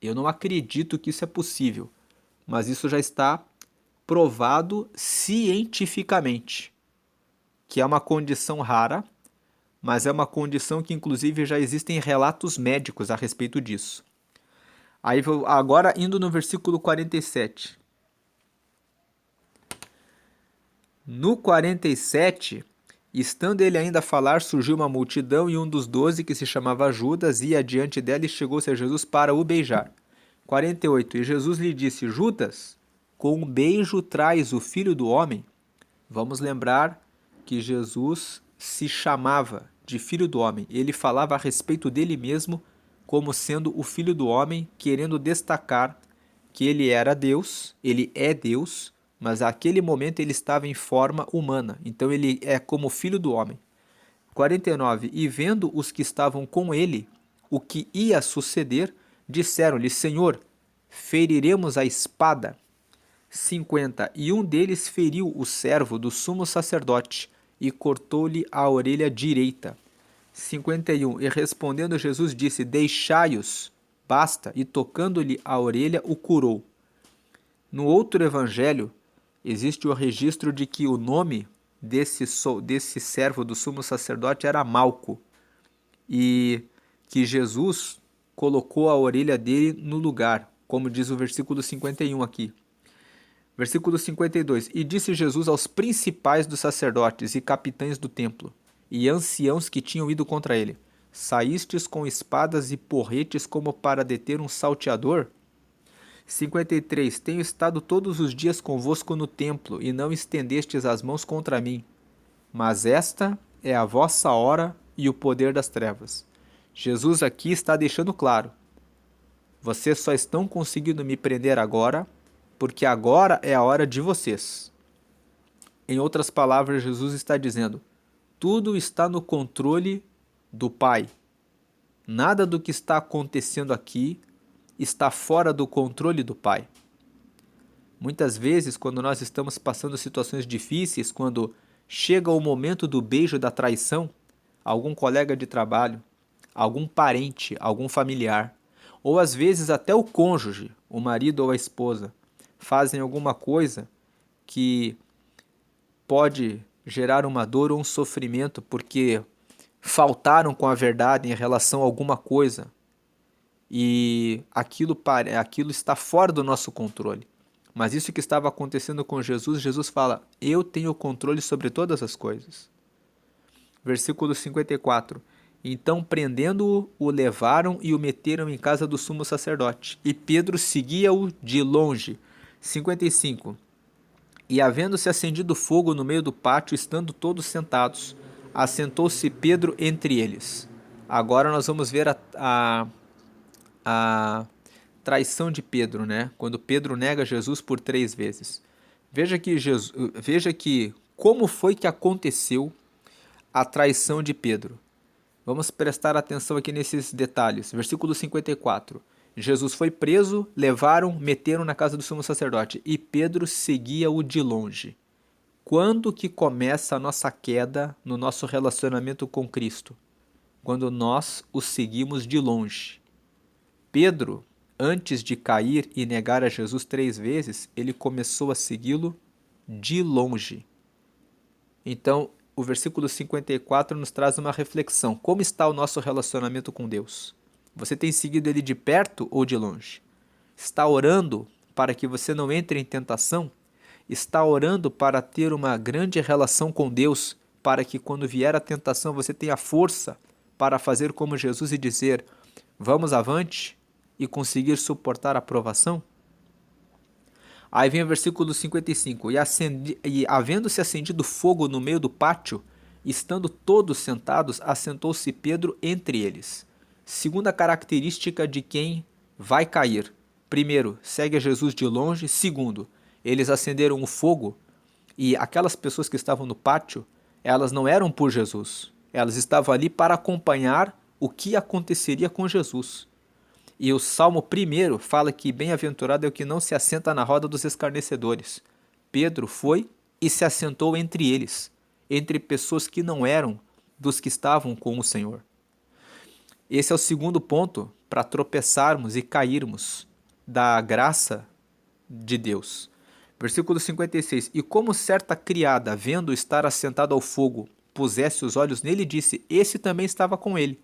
eu não acredito que isso é possível, mas isso já está provado cientificamente, que é uma condição rara, mas é uma condição que inclusive já existem relatos médicos a respeito disso. Aí, agora indo no versículo 47. No 47, estando ele ainda a falar, surgiu uma multidão, e um dos 12, que se chamava Judas, ia adiante dela e chegou-se a Jesus para o beijar. 48. E Jesus lhe disse: Judas, com um beijo traz o Filho do Homem? Vamos lembrar que Jesus se chamava de Filho do Homem. Ele falava a respeito dele mesmo como sendo o Filho do Homem, querendo destacar que ele era Deus, ele é Deus, mas naquele momento ele estava em forma humana. Então ele é como Filho do Homem. 49. E vendo os que estavam com ele o que ia suceder, disseram-lhe: Senhor, feriremos a espada? 50. E um deles feriu o servo do sumo sacerdote e cortou-lhe a orelha direita. 51. E respondendo Jesus disse: Deixai-os, basta, e tocando-lhe a orelha o curou. No outro evangelho, existe o registro de que o nome desse servo do sumo sacerdote era Malco, e que Jesus colocou a orelha dele no lugar, como diz o versículo 51 aqui. Versículo 52. E disse Jesus aos principais dos sacerdotes e capitães do templo, e anciãos que tinham ido contra ele: Saístes com espadas e porretes como para deter um salteador? 53. Tenho estado todos os dias convosco no templo, e não estendestes as mãos contra mim. Mas esta é a vossa hora e o poder das trevas. Jesus aqui está deixando claro: vocês só estão conseguindo me prender agora, porque agora é a hora de vocês. Em outras palavras, Jesus está dizendo: tudo está no controle do Pai. Nada do que está acontecendo aqui está fora do controle do Pai. Muitas vezes, quando nós estamos passando situações difíceis, quando chega o momento do beijo da traição, algum colega de trabalho, algum parente, algum familiar, ou às vezes até o cônjuge, o marido ou a esposa, fazem alguma coisa que pode gerar uma dor ou um sofrimento porque faltaram com a verdade em relação a alguma coisa, e aquilo está fora do nosso controle. Mas isso que estava acontecendo com Jesus, Jesus fala: eu tenho controle sobre todas as coisas. Versículo 54. Então, prendendo-o, o levaram e o meteram em casa do sumo sacerdote. E Pedro seguia-o de longe. 55. E havendo-se acendido fogo no meio do pátio, estando todos sentados, assentou-se Pedro entre eles. Agora nós vamos ver a traição de Pedro, né? Quando Pedro nega Jesus por 3 vezes. Veja que como foi que aconteceu a traição de Pedro. Vamos prestar atenção aqui nesses detalhes. Versículo 54. Jesus foi preso, levaram, meteram na casa do sumo sacerdote, e Pedro seguia-o de longe. Quando que começa a nossa queda no nosso relacionamento com Cristo? quando nós o seguimos de longe. Pedro, antes de cair e negar a Jesus 3 vezes, ele começou a segui-lo de longe. Então, o versículo 54 nos traz uma reflexão. Como está o nosso relacionamento com Deus? Você tem seguido ele de perto ou de longe? Está orando para que você não entre em tentação? Está orando para ter uma grande relação com Deus, para que quando vier a tentação você tenha força para fazer como Jesus e dizer: vamos avante, e conseguir suportar a provação? Aí vem o versículo 55. E havendo-se acendido fogo no meio do pátio, estando todos sentados, assentou-se Pedro entre eles. Segunda característica de quem vai cair. Primeiro, segue a Jesus de longe. Segundo, eles acenderam o fogo e aquelas pessoas que estavam no pátio, elas não eram por Jesus. Elas estavam ali para acompanhar o que aconteceria com Jesus. E o Salmo 1 fala que bem-aventurado é o que não se assenta na roda dos escarnecedores. Pedro foi e se assentou entre eles, entre pessoas que não eram dos que estavam com o Senhor. Esse é o segundo ponto para tropeçarmos e cairmos da graça de Deus. Versículo 56. E como certa criada, vendo estar assentado ao fogo, pusesse os olhos nele, disse: esse também estava com ele.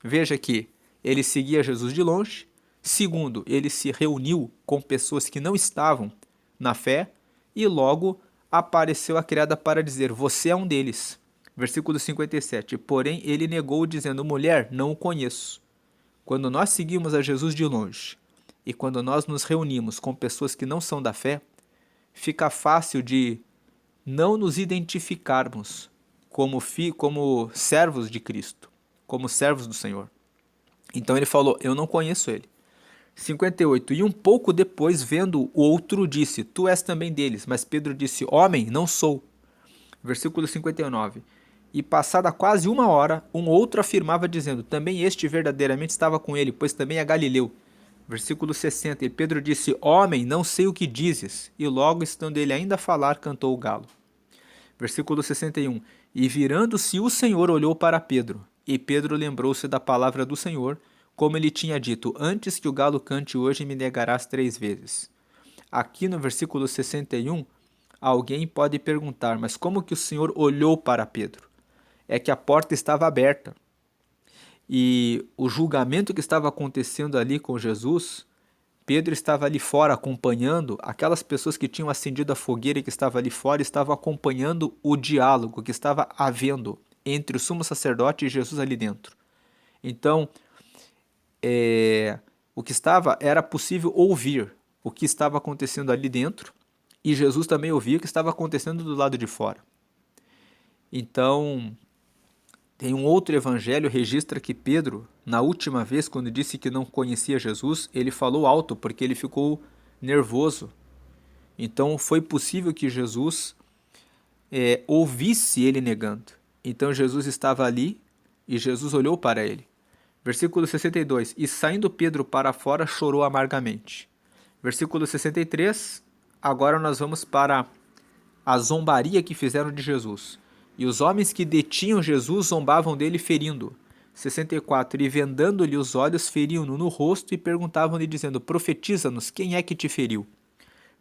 Veja que ele seguia Jesus de longe. Segundo, ele se reuniu com pessoas que não estavam na fé. E logo apareceu a criada para dizer: você é um deles. Versículo 57. Porém, ele negou, dizendo: mulher, não o conheço. Quando nós seguimos a Jesus de longe e quando nós nos reunimos com pessoas que não são da fé, fica fácil de não nos identificarmos como servos de Cristo, como servos do Senhor. Então ele falou: eu não conheço ele. 58. E um pouco depois, vendo o outro, disse: tu és também deles. Mas Pedro disse: homem, não sou. Versículo 59. E passada quase uma hora, um outro afirmava, dizendo: também este verdadeiramente estava com ele, pois também é Galileu. Versículo 60. E Pedro disse: homem, não sei o que dizes. E logo, estando ele ainda a falar, cantou o galo. Versículo 61. E virando-se o Senhor, olhou para Pedro. E Pedro lembrou-se da palavra do Senhor, como ele tinha dito: antes que o galo cante hoje, me negarás 3 vezes. Aqui no versículo 61, alguém pode perguntar: mas como que o Senhor olhou para Pedro? É que a porta estava aberta. E o julgamento que estava acontecendo ali com Jesus, Pedro estava ali fora acompanhando, aquelas pessoas que tinham acendido a fogueira e que estavam ali fora, estavam acompanhando o diálogo que estava havendo entre o sumo sacerdote e Jesus ali dentro. Então, o que era possível ouvir o que estava acontecendo ali dentro, e Jesus também ouvia o que estava acontecendo do lado de fora. Então, tem um outro evangelho que registra que Pedro, na última vez, quando disse que não conhecia Jesus, ele falou alto porque ele ficou nervoso. Então foi possível que Jesus ouvisse ele negando. Então Jesus estava ali e Jesus olhou para ele. Versículo 62. E saindo Pedro para fora, chorou amargamente. Versículo 63. Agora nós vamos para a zombaria que fizeram de Jesus. E os homens que detinham Jesus zombavam dele, ferindo. 64. E vendando-lhe os olhos, feriam-no no rosto e perguntavam-lhe, dizendo: profetiza-nos, quem é que te feriu?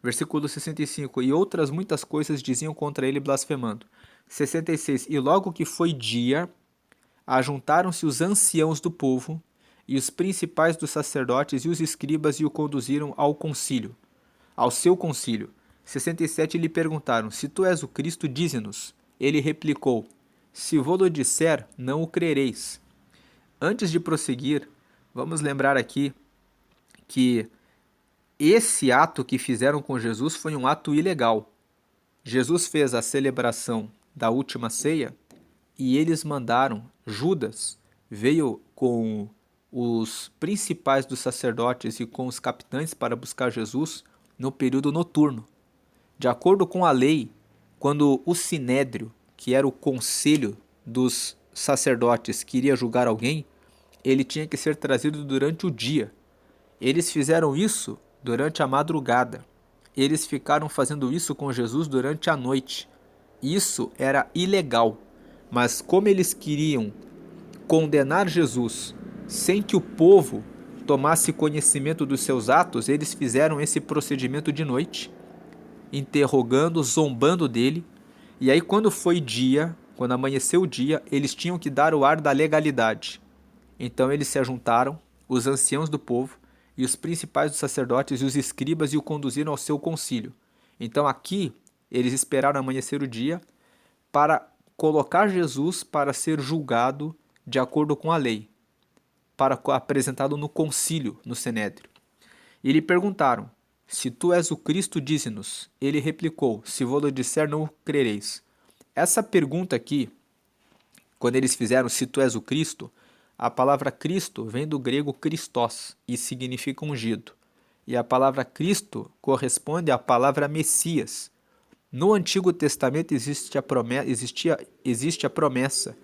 Versículo 65. E outras muitas coisas diziam contra ele, blasfemando. 66. E logo que foi dia, ajuntaram-se os anciãos do povo e os principais dos sacerdotes e os escribas e o conduziram ao seu concílio. 67. Lhe perguntaram: se tu és o Cristo, dize-nos. Ele replicou: se vou-lo disser, não o crereis. Antes de prosseguir, vamos lembrar aqui que esse ato que fizeram com Jesus foi um ato ilegal. Jesus fez a celebração da última ceia e eles mandaram, Judas veio com os principais dos sacerdotes e com os capitães para buscar Jesus no período noturno. De acordo com a lei, quando o sinédrio, que era o conselho dos sacerdotes, queria julgar alguém, ele tinha que ser trazido durante o dia. Eles fizeram isso durante a madrugada. Eles ficaram fazendo isso com Jesus durante a noite. Isso era ilegal. Mas como eles queriam condenar Jesus sem que o povo tomasse conhecimento dos seus atos, eles fizeram esse procedimento de noite, interrogando, zombando dele. E aí, quando foi dia, quando amanheceu o dia, eles tinham que dar o ar da legalidade. Então eles se ajuntaram, os anciãos do povo, e os principais dos sacerdotes e os escribas, e o conduziram ao seu concílio. Então aqui eles esperaram amanhecer o dia para colocar Jesus para ser julgado de acordo com a lei, para apresentado no concílio, no Sinédrio. E lhe perguntaram: se tu és o Cristo, dize-nos. Ele replicou: se vou-lo disser, não o crereis. Essa pergunta aqui, quando eles fizeram se tu és o Cristo, a palavra Cristo vem do grego Christos e significa ungido. E a palavra Cristo corresponde à palavra Messias. No Antigo Testamento existe a promessa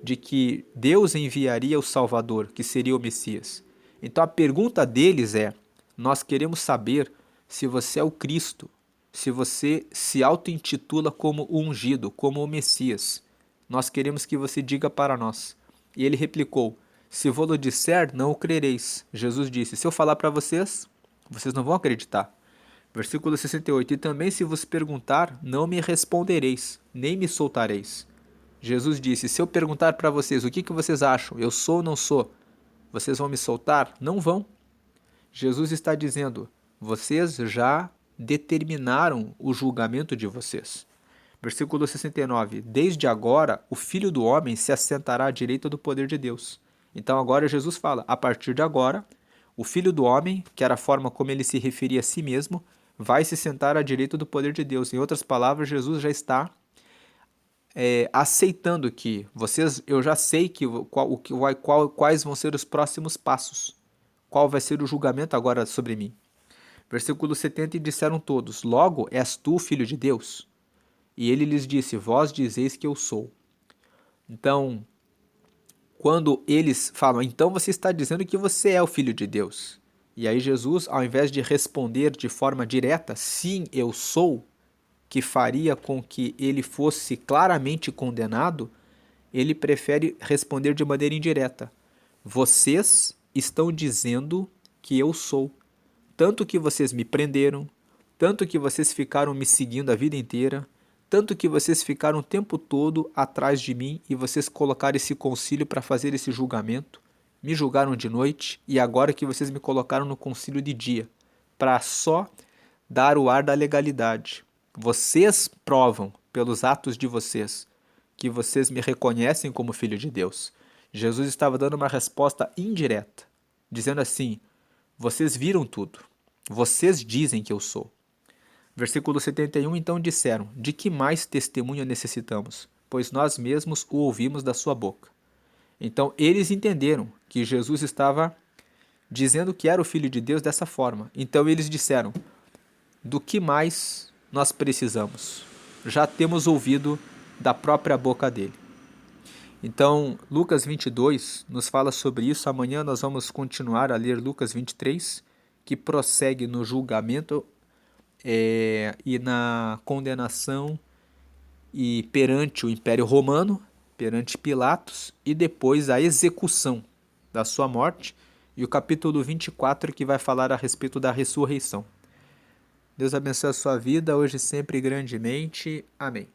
de que Deus enviaria o Salvador, que seria o Messias. Então a pergunta deles é: nós queremos saber se você é o Cristo, se você se auto-intitula como o ungido, como o Messias. Nós queremos que você diga para nós. E ele replicou: se vou-lo disser, não o crereis. Jesus disse: se eu falar para vocês, vocês não vão acreditar. Versículo 68. E também se vos perguntar, não me respondereis, nem me soltareis. Jesus disse: se eu perguntar para vocês o que vocês acham, eu sou ou não sou, vocês vão me soltar? Não vão. Jesus está dizendo: vocês já determinaram o julgamento de vocês. Versículo 69. Desde agora, o Filho do Homem se assentará à direita do poder de Deus. Então agora Jesus fala: a partir de agora, o Filho do Homem, que era a forma como ele se referia a si mesmo, vai se sentar à direita do poder de Deus. Em outras palavras, Jesus já está aceitando que eu já sei quais vão ser os próximos passos, qual vai ser o julgamento agora sobre mim. Versículo 70, e disseram todos: logo és tu, filho de Deus? E ele lhes disse: vós dizeis que eu sou. Então, quando eles falam: então você está dizendo que você é o filho de Deus. E aí Jesus, ao invés de responder de forma direta: sim, eu sou, que faria com que ele fosse claramente condenado, ele prefere responder de maneira indireta: vocês estão dizendo que eu sou. Tanto que vocês me prenderam, tanto que vocês ficaram me seguindo a vida inteira, tanto que vocês ficaram o tempo todo atrás de mim e vocês colocaram esse concílio para fazer esse julgamento, me julgaram de noite e agora que vocês me colocaram no concílio de dia, para só dar o ar da legalidade. Vocês provam, pelos atos de vocês, que vocês me reconhecem como filho de Deus. Jesus estava dando uma resposta indireta, dizendo assim: vocês viram tudo, vocês dizem que eu sou. Versículo 71, então disseram: de que mais testemunha necessitamos? Pois nós mesmos o ouvimos da sua boca. Então eles entenderam que Jesus estava dizendo que era o Filho de Deus dessa forma. Então eles disseram: do que mais nós precisamos? Já temos ouvido da própria boca dele. Então, Lucas 22 nos fala sobre isso. Amanhã nós vamos continuar a ler Lucas 23, que prossegue no julgamento e na condenação e perante o Império Romano, perante Pilatos, e depois a execução da sua morte, e o capítulo 24 que vai falar a respeito da ressurreição. Deus abençoe a sua vida, hoje e sempre grandemente. Amém.